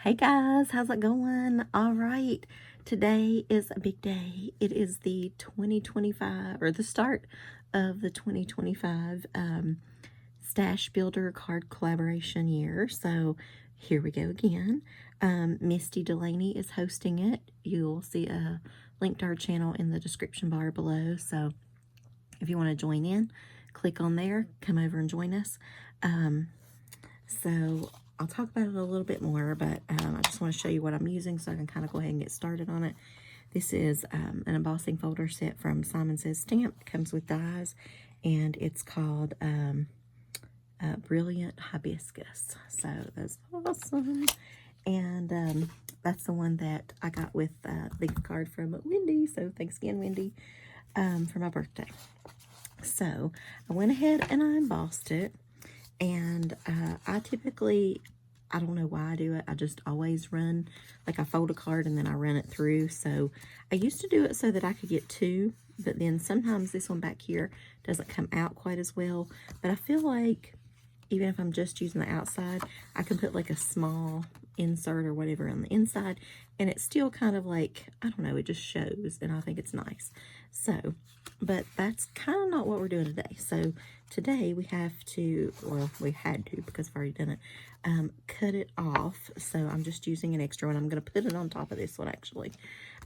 Hey guys, how's it going? All right, today is a big day. It is the 2025 or the start of the 2025 Stash Builder card collaboration year. So here we go again. Misty Delaney is hosting it. You'll see a link to her channel in the description bar below. So if you want to join in, click on there, come over and join us. So I'll talk about it a little bit more, but I just want to show you what I'm using so I can kind of go ahead and get started on it. This is an embossing folder set from Simon Says Stamp. It comes with dies, and it's called Brilliant Hibiscus. So that's awesome. And that's the one that I got with the card from Wendy. So thanks again, Wendy, for my birthday. So I went ahead and I embossed it. And I typically, I don't know why I do it. I just always run, like I fold a card and then I run it through. So I used to do it so that I could get two, but then sometimes this one back here doesn't come out quite as well. But I feel like even if I'm just using the outside, I can put like a small insert or whatever on the inside, and it's still kind of like, I don't know, it just shows, and I think it's nice. So, but that's kind of not what we're doing today. So today we have to, well, we had to because I've already done it, cut it off. So I'm just using an extra one. I'm going to put it on top of this one actually.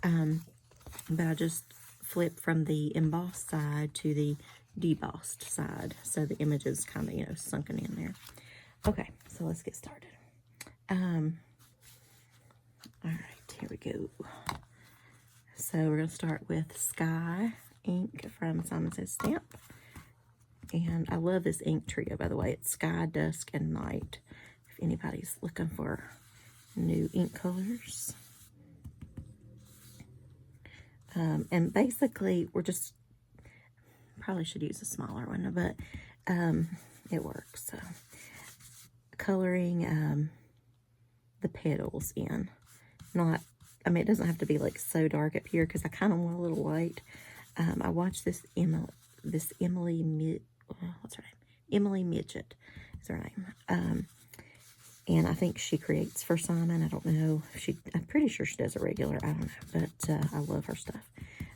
But I just flip from the embossed side to the debossed side, so the image is kind of, you know, sunken in there. Okay, so let's get started. All right, here we go. So we're going to start with Sky ink from Simon Says Stamp. And I love this ink trio, by the way. It's Sky, Dusk, and Night, if anybody's looking for new ink colors. And basically, we're just, probably should use a smaller one, but it works. So, coloring the petals in. Not, I mean, it doesn't have to be like so dark up here because I kind of want a little white. I watched this Emily Midget is her name. And I think she creates for Simon. I don't know if I'm pretty sure she does a regular. I don't know, but I love her stuff.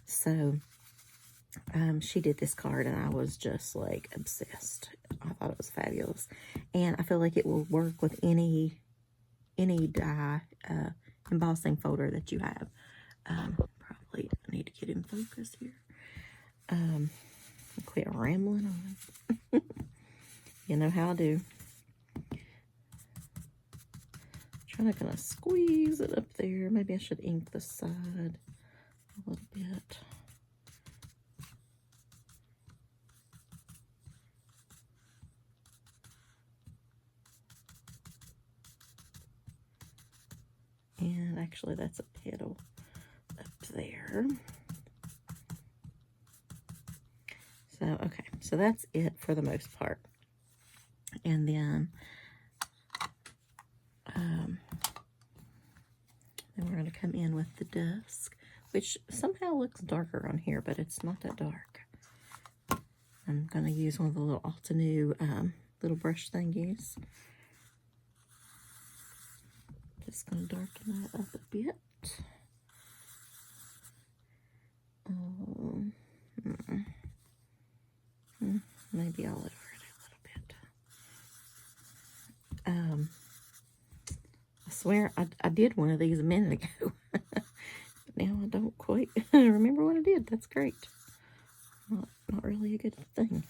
So she did this card and I was just like obsessed. I thought it was fabulous. And I feel like it will work with any die embossing folder that you have. Probably need to get in focus here. Quit rambling on. You know how I do. Trying to kind of squeeze it up there. Maybe I should ink the side a little bit. And actually that's a petal up there. So, okay, so that's it for the most part. And then, then we're going to come in with the Dusk, which somehow looks darker on here, but it's not that dark. I'm going to use one of the little Altenew little brush thingies. Just going to darken that up a bit. Maybe all over it a little bit. I swear I did one of these a minute ago. Now I don't quite remember what I did. That's great. Not really a good thing.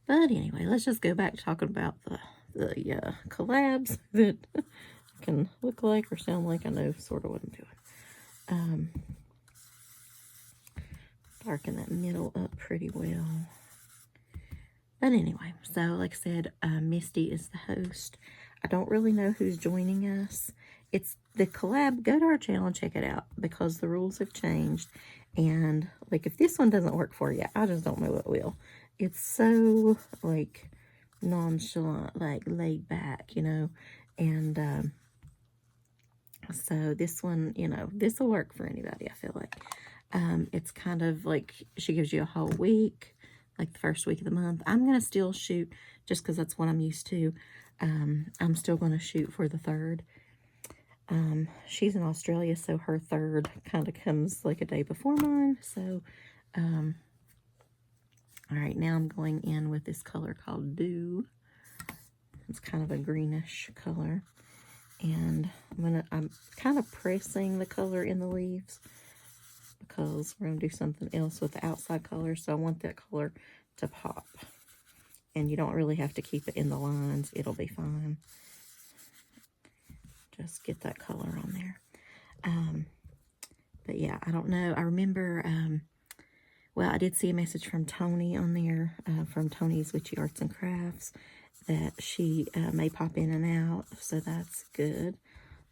But anyway, let's just go back to talking about the collabs that can look like or sound like I know sort of what I'm doing. Darken that middle up pretty well. But anyway, so like I said, Misty is the host. I don't really know who's joining us. It's the collab. Go to our channel and check it out because the rules have changed. And like if this one doesn't work for you, I just don't know what will. It's so like nonchalant, like laid back, you know. And so this one, you know, this will work for anybody, I feel like. It's kind of like she gives you a whole week, like the first week of the month. I'm going to still shoot just because that's what I'm used to. I'm still going to shoot for the 3rd. She's in Australia, so her 3rd kind of comes like a day before mine. So, all right, now I'm going in with this color called Dew. It's kind of a greenish color. And I'm kind of pressing the color in the leaves because we're going to do something else with the outside color. So I want that color to pop. And you don't really have to keep it in the lines. It'll be fine. Just get that color on there. But yeah, I don't know. I remember, well, I did see a message from Tony on there, from Tony's Witchy Arts and Crafts, that she may pop in and out. So that's good.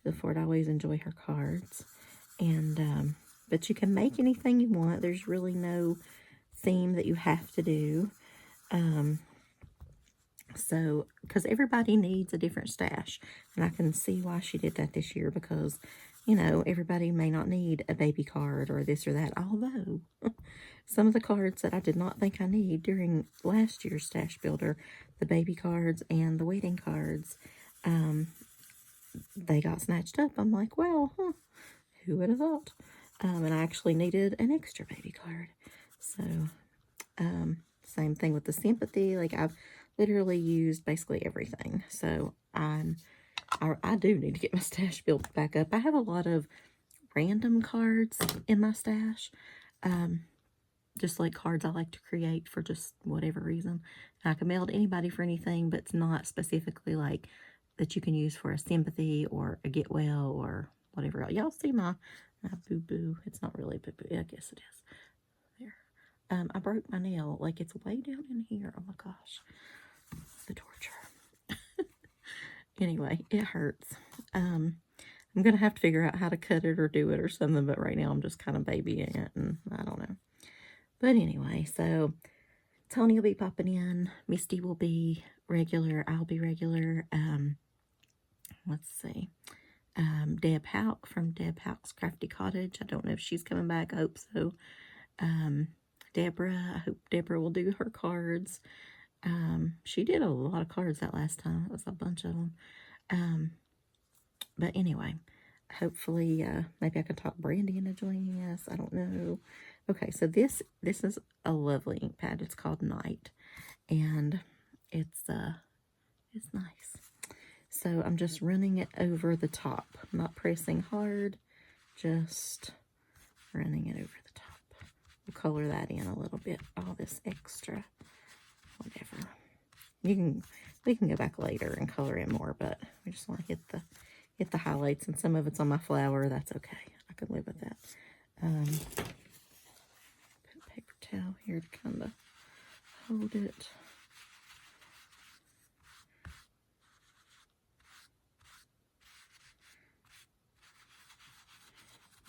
Therefore, I'd always enjoy her cards. And, but you can make anything you want. There's really no theme that you have to do. So, because everybody needs a different stash. And I can see why she did that this year because, you know, everybody may not need a baby card or this or that. Although, some of the cards that I did not think I need during last year's Stash Builder, the baby cards and the wedding cards, they got snatched up. I'm like, well, who would have thought? And I actually needed an extra baby card. So, same thing with the sympathy. Like, I've literally used basically everything. So I do need to get my stash built back up. I have a lot of random cards in my stash. Just like cards I like to create for just whatever reason. And I can mail to anybody for anything, but it's not specifically like that you can use for a sympathy or a get well or whatever else. Y'all see my boo-boo. It's not really boo-boo. I guess it is. There. I broke my nail. Like, it's way down in here. Oh my gosh. The torture. Anyway, it hurts. I'm going to have to figure out how to cut it or do it or something, but right now I'm just kind of babying it, and I don't know. But anyway, so Tony will be popping in. Misty will be regular. I'll be regular. Let's see. Deb Houck from Deb Houck's Crafty Cottage. I don't know if she's coming back. I hope so. Deborah. I hope Deborah will do her cards. She did a lot of cards that last time. It was a bunch of them. But anyway, hopefully, maybe I can talk Brandy into joining us. I don't know. Okay, so this is a lovely ink pad. It's called Night, and it's nice. So I'm just running it over the top. I'm not pressing hard, just running it over the top. We'll color that in a little bit. All this extra, whatever. We can go back later and color in more, but we just want to hit the highlights, and some of it's on my flower. That's okay. I can live with that. Put a paper towel here to kind of hold it.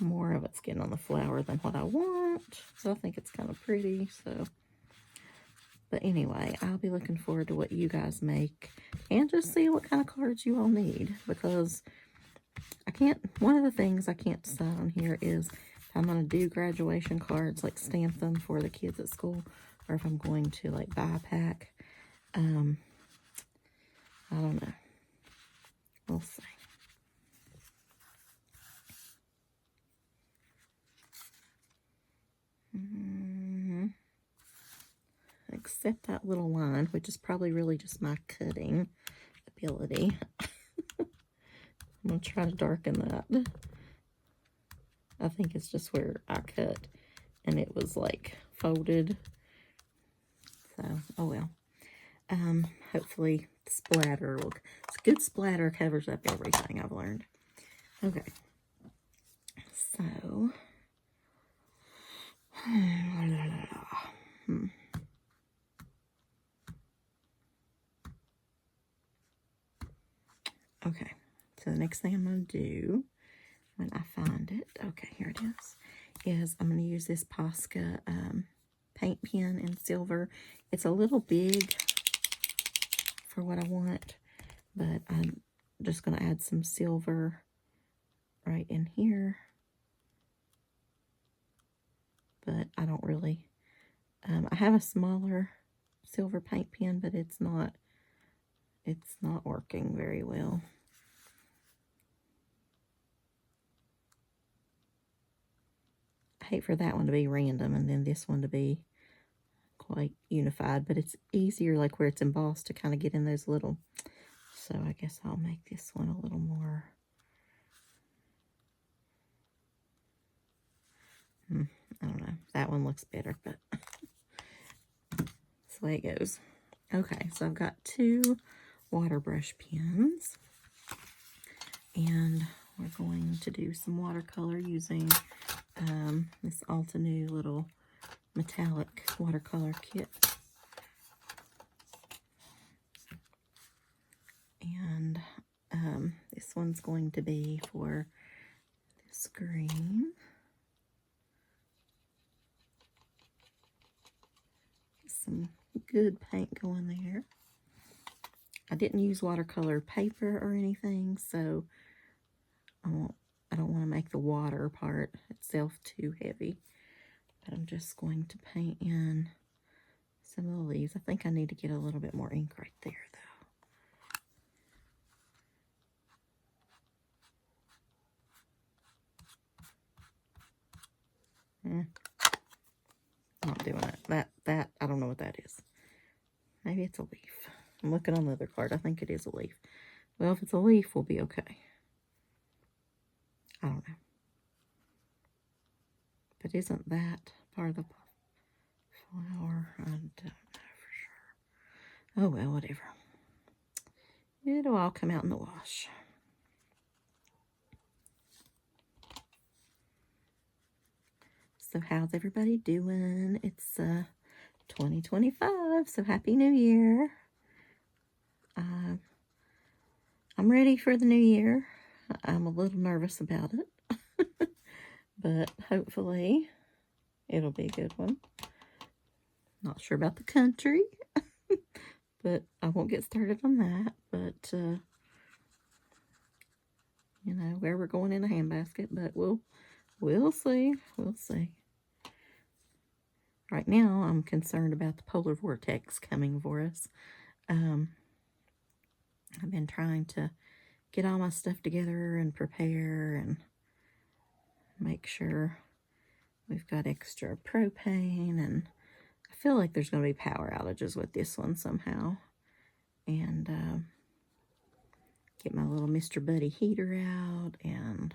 More of it's getting on the flower than what I want, so I think it's kind of pretty. So, but anyway, I'll be looking forward to what you guys make and just see what kind of cards you all need, because one of the things I can't decide on here is if I'm going to do graduation cards, like stamp them for the kids at school, or if I'm going to like buy a pack. I don't know. We'll see. Except that little line, which is probably really just my cutting ability. I'm going to try to darken that. I think it's just where I cut and it was like folded. So, oh well. Hopefully splatter will, good splatter covers up everything, I've learned. Okay. So, okay, so the next thing I'm going to do when I find it, okay, here it is I'm going to use this Posca paint pen in silver. It's a little big for what I want, but I'm just going to add some silver right in here. But I don't really, I have a smaller silver paint pen, but it's not it's not working very well. I hate for that one to be random and then this one to be quite unified, but it's easier like where it's embossed to kind of get in those little, so I guess I'll make this one a little more, I don't know, that one looks better, but that's the way it goes. Okay, so I've got 2 water brush pens, and we're going to do some watercolor using this Altenew little metallic watercolor kit. And this one's going to be for this green. Some good paint going there. I didn't use watercolor paper or anything, so I don't want to make the water part itself too heavy. But I'm just going to paint in some of the leaves. I think I need to get a little bit more ink right there, though. Not doing it. That, I don't know what that is. Maybe it's a leaf. I'm looking on the other card. I think it is a leaf. Well, if it's a leaf, we'll be okay. I don't know. But isn't that part of the flower? I don't know for sure. Oh, well, whatever. It'll all come out in the wash. So how's everybody doing? It's 2025, so Happy New Year. I'm ready for the new year. I'm a little nervous about it, but hopefully it'll be a good one. Not sure about the country, but I won't get started on that. But, you know, where we're going in a handbasket, but we'll see. We'll see. Right now, I'm concerned about the polar vortex coming for us. I've been trying to get all my stuff together and prepare and make sure we've got extra propane, and I feel like there's going to be power outages with this one somehow. And get my little Mr. Buddy heater out and,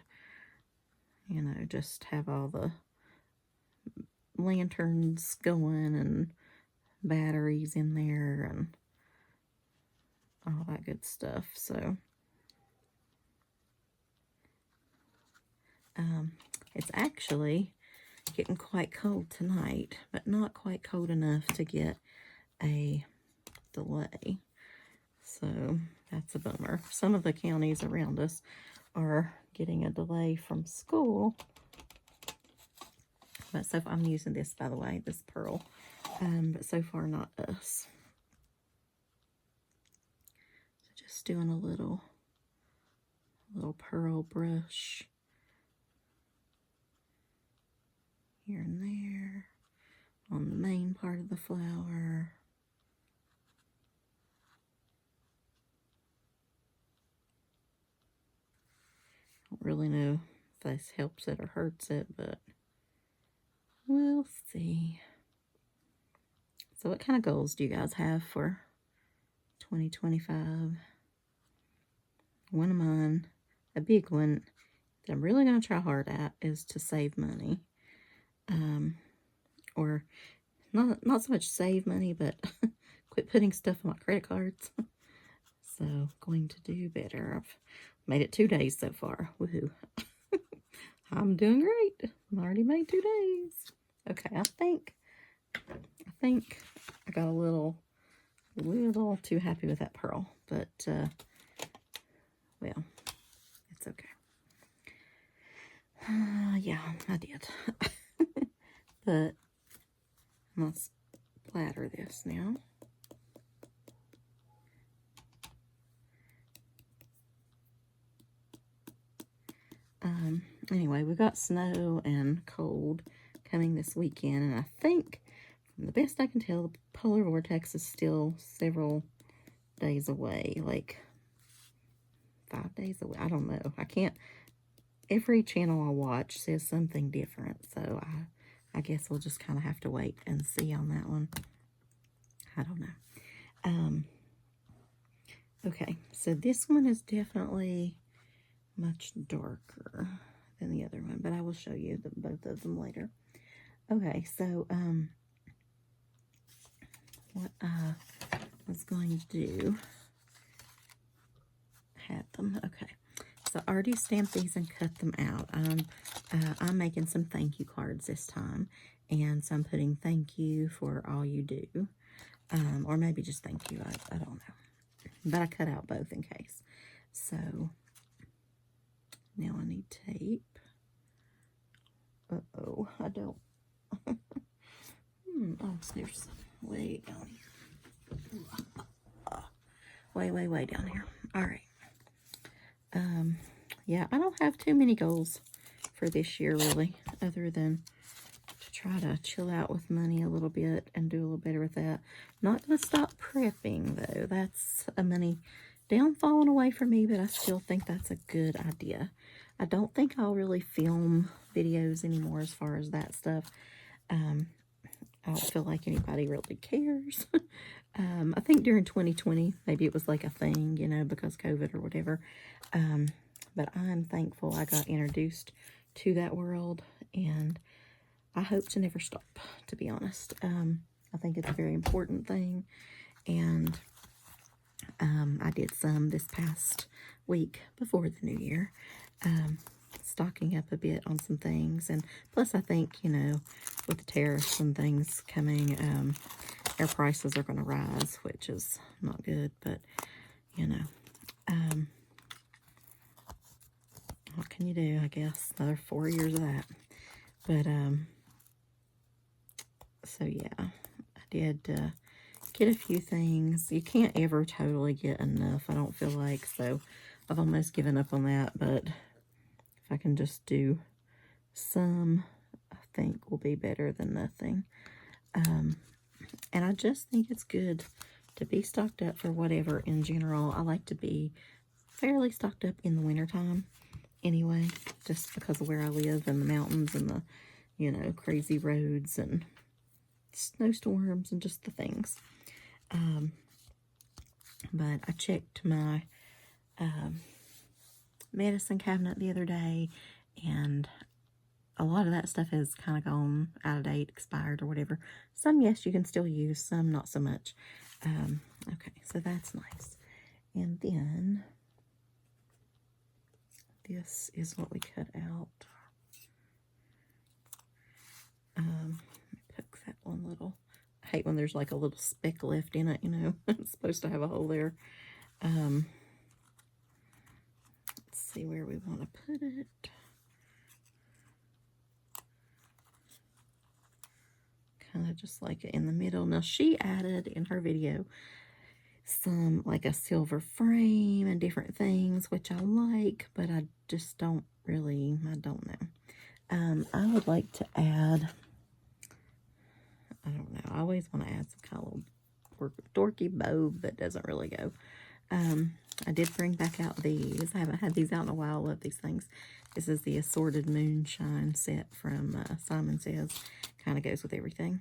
you know, just have all the lanterns going and batteries in there and all that good stuff. So it's actually getting quite cold tonight, but not quite cold enough to get a delay. So that's a bummer. Some of the counties around us are getting a delay from school. But so far, I'm using this, by the way, this pearl. But so far, not us. So just doing a little pearl brush here and there on the main part of the flower. I don't really know if this helps it or hurts it, but we'll see. So what kind of goals do you guys have for 2025? One of mine, a big one that I'm really going to try hard at, is to save money. Or not so much save money, but quit putting stuff on my credit cards. So going to do better. I've made it 2 days so far. Woohoo. I'm doing great. I already made 2 days. Okay, I think I got a little too happy with that pearl, but well, it's okay. Yeah, I did. But I'm gonna splatter this now. Anyway, we got snow and cold coming this weekend, and I think, from the best I can tell, the polar vortex is still several days away, like 5 days away. I don't know. I can't. Every channel I watch says something different, so I guess we'll just kind of have to wait and see on that one. I don't know. Okay, so this one is definitely much darker than the other one, but I will show you both of them later. Okay, so what I was going to do, had them. Okay, so I already stamped these and cut them out. I'm making some thank you cards this time, and so I'm putting thank you for all you do, or maybe just thank you. I don't know. But I cut out both in case. So now I need tape. Uh-oh, I don't. Oh, there's way down here. Way down here. All right. Yeah, I don't have too many goals for this year, really, other than to try to chill out with money a little bit and do a little better with that. Not going to stop prepping, though. That's a money downfalling away from me, but I still think that's a good idea. I don't think I'll really film videos anymore as far as that stuff. I don't feel like anybody really cares. I think during 2020, maybe it was like a thing, you know, because COVID or whatever. But I'm thankful I got introduced to that world, and I hope to never stop, to be honest. I think it's a very important thing, and I did some this past week before the new year, stocking up a bit on some things, and plus I think, you know, with the tariffs and things coming, their prices are going to rise, which is not good, but, you know, what can you do, I guess, another 4 years of that, but, so yeah, I did get a few things. You can't ever totally get enough, I don't feel like, so I've almost given up on that, but if I can just do some, I think will be better than nothing. And I just think it's good to be stocked up for whatever in general. I like to be fairly stocked up in the wintertime anyway, just because of where I live and the mountains and the, you know, crazy roads and snowstorms and just the things. But I checked my medicine cabinet the other day, and a lot of that stuff has kind of gone out of date, expired or whatever. Some, yes, you can still use, some not so much. Okay, so that's nice. And then this is what we cut out. Poke that one little. I hate when there's like a little speck left in it, you know. It's supposed to have a hole there. Let's see where we want to put it. Kind of just like in the middle. Now, she added in her video some, like a silver frame and different things, which I like, but I just don't really, I don't know. I would like to add, I don't know, I always want to add some kind of little dorky bow that doesn't really go. I did bring back out these. I haven't had these out in a while. I love these things. This is the Assorted Moonshine set from Simon Says. Kind of goes with everything.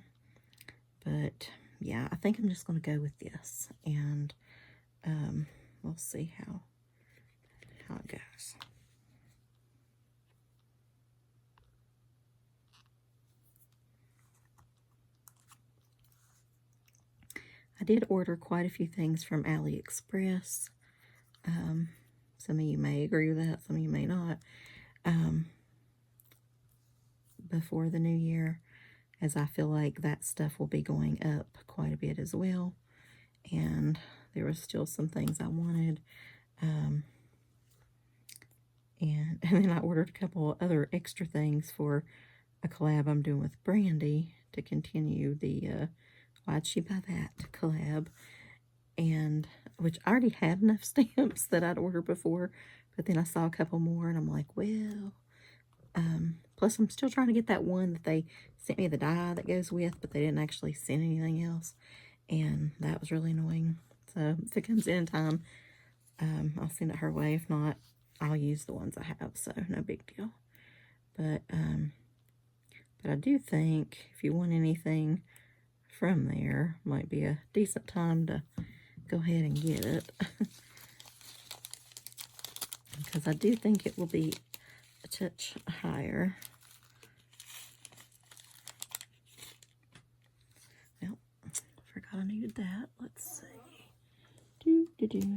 But, yeah, I think I'm just going to go with this. And we'll see how it goes. I did order quite a few things from AliExpress. Some of you may agree with that, some of you may not. Before the new year, as I feel like that stuff will be going up quite a bit as well. And there was still some things I wanted. And then I ordered a couple other extra things for a collab I'm doing with Brandy to continue the Why'd She Buy That collab. And which I already had enough stamps that I'd ordered before, but then I saw a couple more and I'm like, well, plus I'm still trying to get that one that they sent me the die that goes with, but they didn't actually send anything else, and that was really annoying. So So if it comes in time, I'll send it her way. If not, I'll use the ones I have, so no big deal. But I do think if you want anything from there, might be a decent time to go ahead and get it. Because I do think it will be a touch higher. Well, forgot I needed that. Let's see.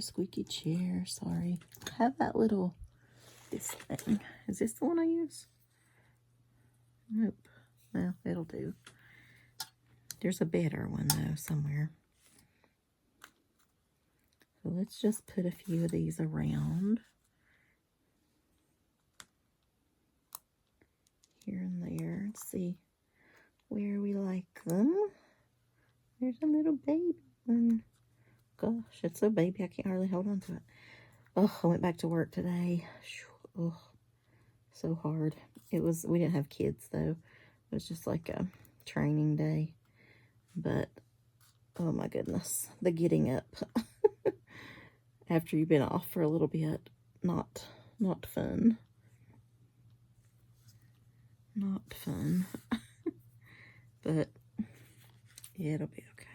Squeaky chair. Sorry. I have that little, this thing. Is this the one I use? Nope. Well, it'll do. There's a better one, though, somewhere. So let's just put a few of these around. Here and there. Let's see where we like them. There's a little baby one. Gosh, it's so baby I can't hardly hold on to it. Oh, I went back to work today. Oh, so hard. We didn't have kids though. It was just like a training day. But, oh my goodness, the getting up after you've been off for a little bit, not fun. Not fun. But yeah, it'll be okay.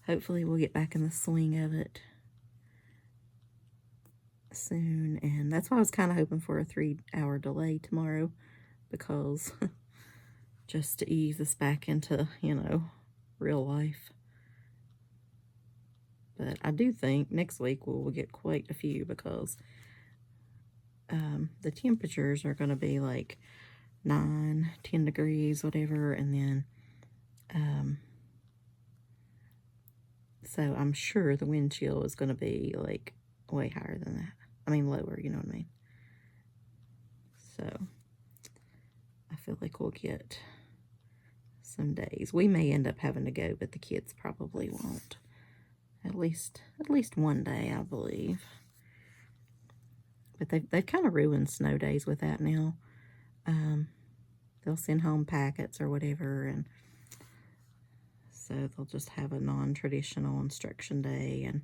Hopefully we'll get back in the swing of it soon. And that's why I was kind of hoping for a 3-hour delay tomorrow, because just to ease us back into, you know, real life. But I do think next week we'll get quite a few, because the temperatures are going to be like 9, 10 degrees, whatever. And then, so I'm sure the wind chill is going to be like way higher than that. I mean, lower, you know what I mean? So I feel like we'll get some days. We may end up having to go, but the kids probably won't. At least one day, I believe. But they've kind of ruined snow days with that now. They'll send home packets or whatever, and so they'll just have a non-traditional instruction day, and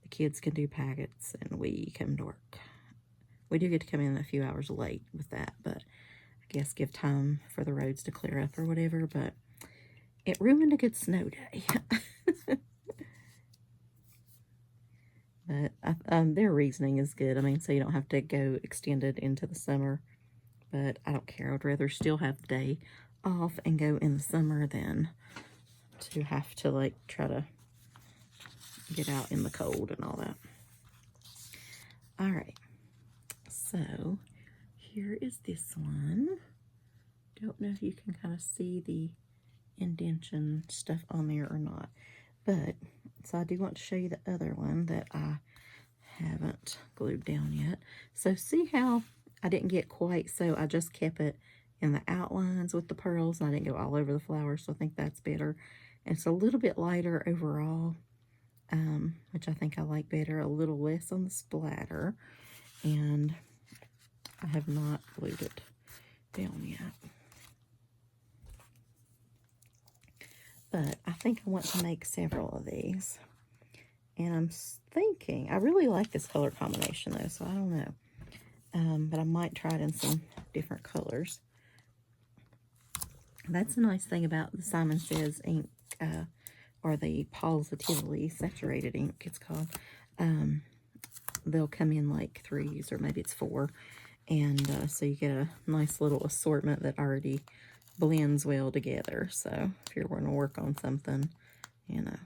the kids can do packets, and we come to work. We do get to come in a few hours late with that, but I guess give time for the roads to clear up or whatever. But it ruined a good snow day. But their reasoning is good. I mean, so you don't have to go extended into the summer. But I don't care. I'd rather still have the day off and go in the summer than to have to, like, try to get out in the cold and all that. All right. So, here is this one. Don't know if you can kind of see the indentation stuff on there or not. But, so I do want to show you the other one that I haven't glued down yet. So, see how I didn't get quite, so I just kept it in the outlines with the pearls, and I didn't go all over the flowers, so I think that's better. And it's a little bit lighter overall, which I think I like better, a little less on the splatter. And I have not glued it down yet. But I think I want to make several of these. And I'm thinking, I really like this color combination though, so I don't know. But I might try it in some different colors. That's the nice thing about the Simon Says ink, or the Positively Saturated ink, it's called. They'll come in like 3s, or maybe it's 4. And so you get a nice little assortment that already blends well together. So if you're going to work on something, you know,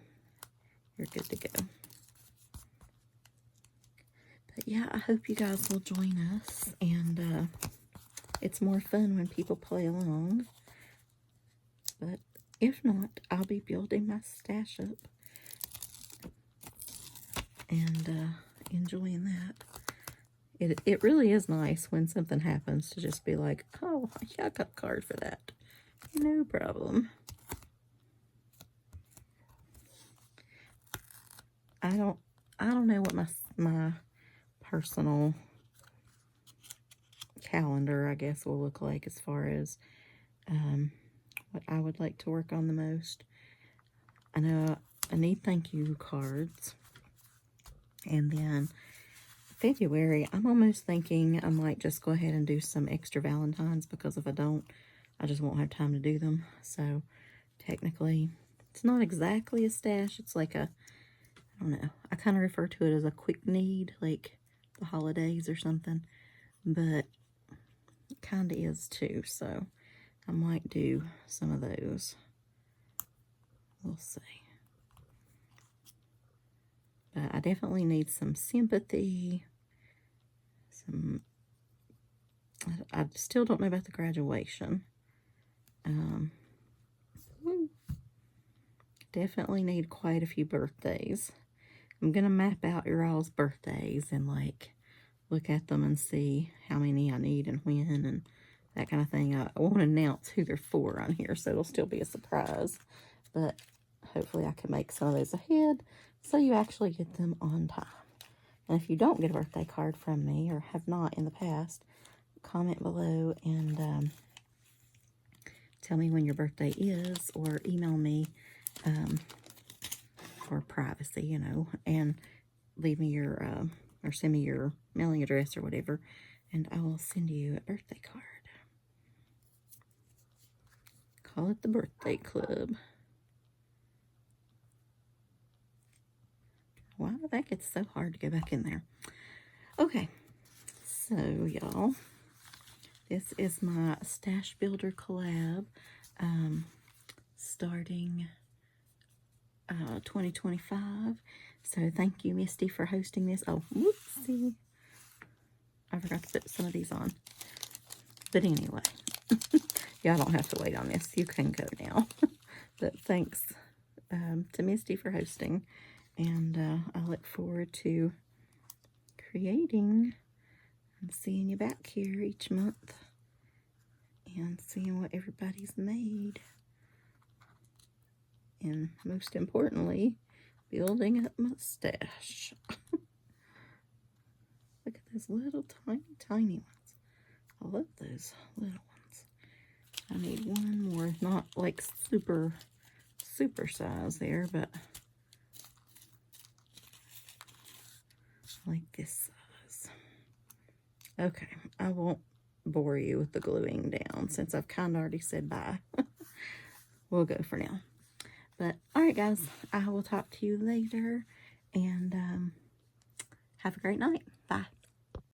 you're good to go. But yeah, I hope you guys will join us, and it's more fun when people play along. But if not, I'll be building my stash up and enjoying that. It really is nice when something happens to just be like, oh, yeah, I got a card for that. No problem. I don't know what my personal calendar, I guess, will look like as far as what I would like to work on the most. I know I need thank you cards. And then February, I'm almost thinking I might just go ahead and do some extra Valentines, because if I don't, I just won't have time to do them. So technically, it's not exactly a stash. It's like a, I don't know. I kind of refer to it as a quick need, like the holidays or something. But it kind of is too. So I might do some of those. We'll see. But I definitely need some sympathy. I still don't know about the graduation. Definitely need quite a few birthdays. I'm going to map out your all's birthdays and like look at them and see how many I need and when and that kind of thing. I won't announce who they're for on here, so it'll still be a surprise. But hopefully I can make some of those ahead so you actually get them on time. And if you don't get a birthday card from me or have not in the past, comment below and tell me when your birthday is, or email me for privacy, you know, and leave me your, or send me your mailing address or whatever, and I will send you a birthday card. Call it the birthday club. Wow, that gets so hard to go back in there. Okay, so y'all, this is my Stash Builder collab, starting 2025. So thank you, Misty, for hosting this. Oh, whoopsie. I forgot to put some of these on. But anyway, y'all don't have to wait on this. You can go now. But thanks to Misty for hosting. And I look forward to creating and seeing you back here each month and seeing what everybody's made. And most importantly, building up my stash. Look at those little tiny ones. I love those little ones. I need one more, not like super size there, but like this size. Okay, I won't bore you with the gluing down since I've kind of already said bye. We'll go for now. But all right, guys, I will talk to you later, and have a great night. Bye.